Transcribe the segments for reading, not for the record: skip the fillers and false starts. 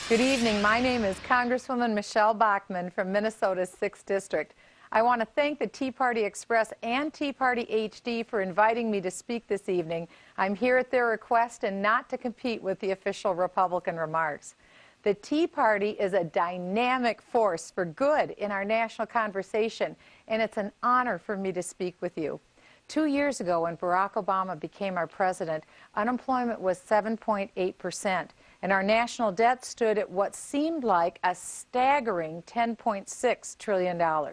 Good evening. My name is Congresswoman Michele Bachmann from Minnesota's 6th District. I want to thank the Tea Party Express and Tea Party HD for inviting me to speak this evening. I'm here at their request and not to compete with the official Republican remarks. The Tea Party is a dynamic force for good in our national conversation, and it's an honor for me to speak with you. 2 years ago, when Barack Obama became our president, unemployment was 7.8%. And our national debt stood at what seemed like a staggering $10.6 trillion.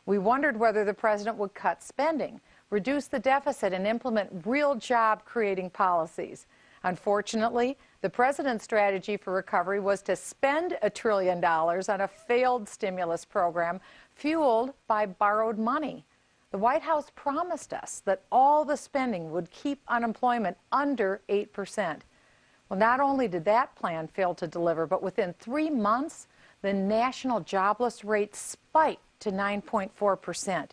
We wondered whether the president would cut spending, reduce the deficit, and implement real job-creating policies. Unfortunately, the president's strategy for recovery was to spend $1 trillion on a failed stimulus program fueled by borrowed money. The White House promised us that all the spending would keep unemployment under 8%. Well, not only did that plan fail to deliver, but within 3 months, the national jobless rate spiked to 9.4%.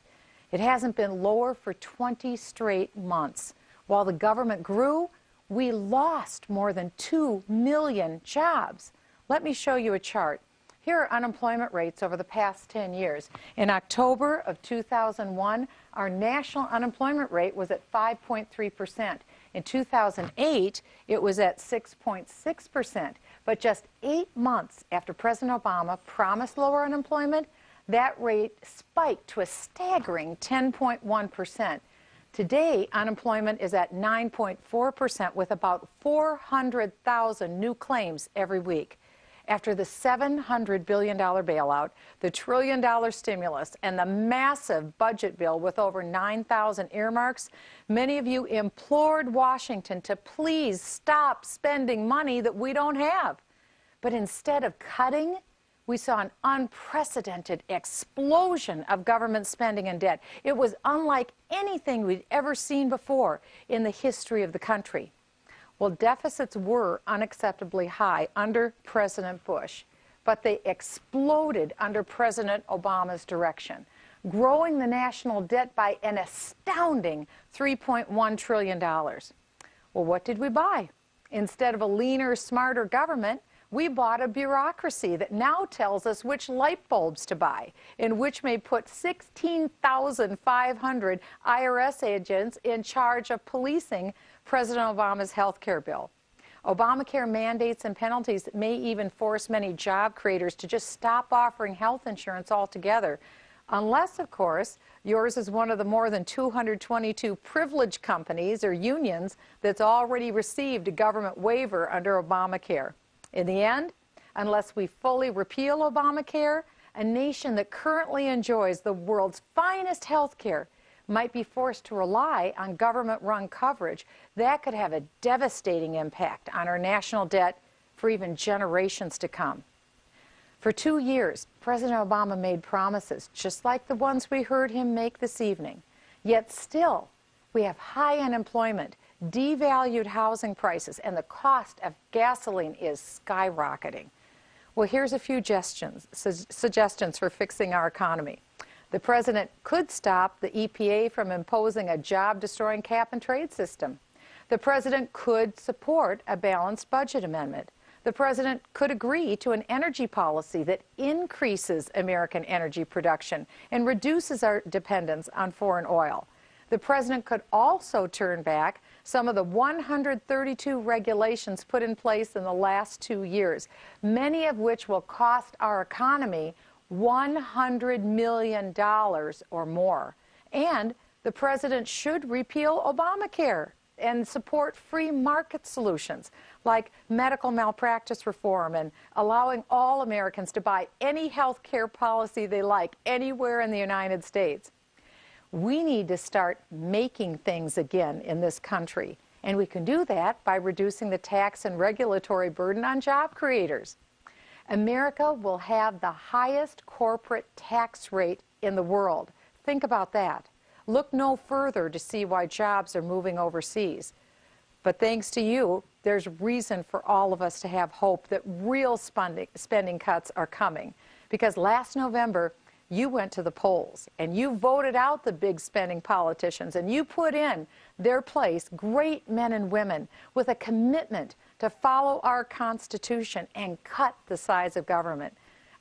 It hasn't been lower for 20 straight months. While the government grew, we lost more than 2 million jobs. Let me show you a chart. Here are unemployment rates over the past 10 years. In October of 2001, our national unemployment rate was at 5.3%. In 2008, it was at 6.6%. But just 8 months after President Obama promised lower unemployment, that rate spiked to a staggering 10.1%. Today, unemployment is at 9.4% with about 400,000 new claims every week. After the $700 billion bailout, the $1 trillion stimulus, and the massive budget bill with over 9,000 earmarks, many of you implored Washington to please stop spending money that we don't have. But instead of cutting, we saw an unprecedented explosion of government spending and debt. It was unlike anything we'd ever seen before in the history of the country. Well, deficits were unacceptably high under President Bush, but they exploded under President Obama's direction, growing the national debt by an astounding $3.1 trillion. Well, what did we buy? Instead of a leaner, smarter government, we bought a bureaucracy that now tells us which light bulbs to buy, and which may put 16,500 IRS agents in charge of policing President Obama's health care bill. Obamacare mandates and penalties may even force many job creators to just stop offering health insurance altogether, unless, of course, yours is one of the more than 222 privileged companies or unions that's already received a government waiver under Obamacare. In the end, unless we fully repeal Obamacare, a nation that currently enjoys the world's finest health care might be forced to rely on government-run coverage. That could have a devastating impact on our national debt for even generations to come. For 2 years, President Obama made promises just like the ones we heard him make this evening. Yet still, we have high unemployment, devalued housing prices, and the cost of gasoline is skyrocketing. Well, here's a few suggestions for fixing our economy. The president could stop the EPA from imposing a job-destroying cap-and-trade system. The president could support a balanced budget amendment. The president could agree to an energy policy that increases American energy production and reduces our dependence on foreign oil. The president could also turn back some of the 132 regulations put in place in the last 2 years, many of which will cost our economy $100 million or more. And the president should repeal Obamacare and support free market solutions like medical malpractice reform and allowing all Americans to buy any health care policy they like anywhere in the United States. We need to start making things again in this country, and we can do that by reducing the tax and regulatory burden on job creators. America will have the highest corporate tax rate in the world. Think about that. Look no further to see why jobs are moving overseas. But thanks to you, there's reason for all of us to have hope that real spending cuts are coming. Because last November, you went to the polls and you voted out the big spending politicians, and you put in their place great men and women with a commitment to follow our Constitution and cut the size of government.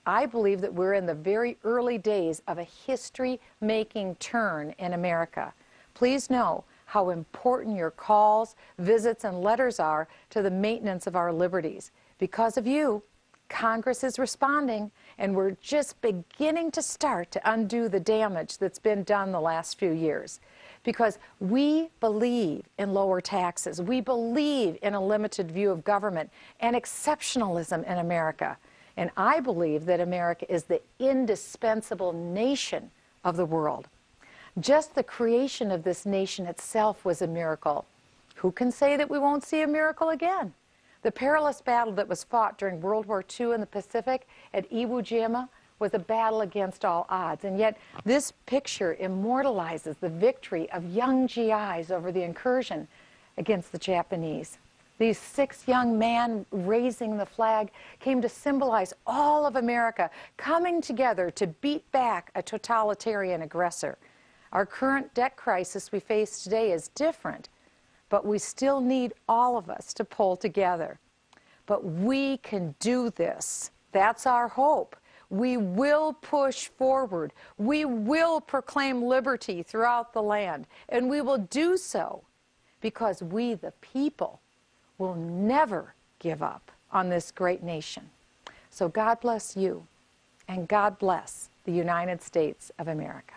I believe that we're in the very early days of a history-making turn in America. Please know how important your calls, visits, and letters are to the maintenance of our liberties. Because of you, Congress is responding, and we're just beginning to start to undo the damage that's been done the last few years. Because we believe in lower taxes. We believe in a limited view of government and exceptionalism in America. And I believe that America is the indispensable nation of the world. Just the creation of this nation itself was a miracle. Who can say that we won't see a miracle again? The perilous battle that was fought during World War II in the Pacific at Iwo Jima was a battle against all odds. And yet this picture immortalizes the victory of young GIs over the incursion against the Japanese. These 6 young men raising the flag came to symbolize all of America coming together to beat back a totalitarian aggressor. Our current debt crisis we face today is different, but we still need all of us to pull together. But we can do this. That's our hope. We will push forward. We will proclaim liberty throughout the land, and we will do so because we, the people, will never give up on this great nation. So God bless you, and God bless the United States of America.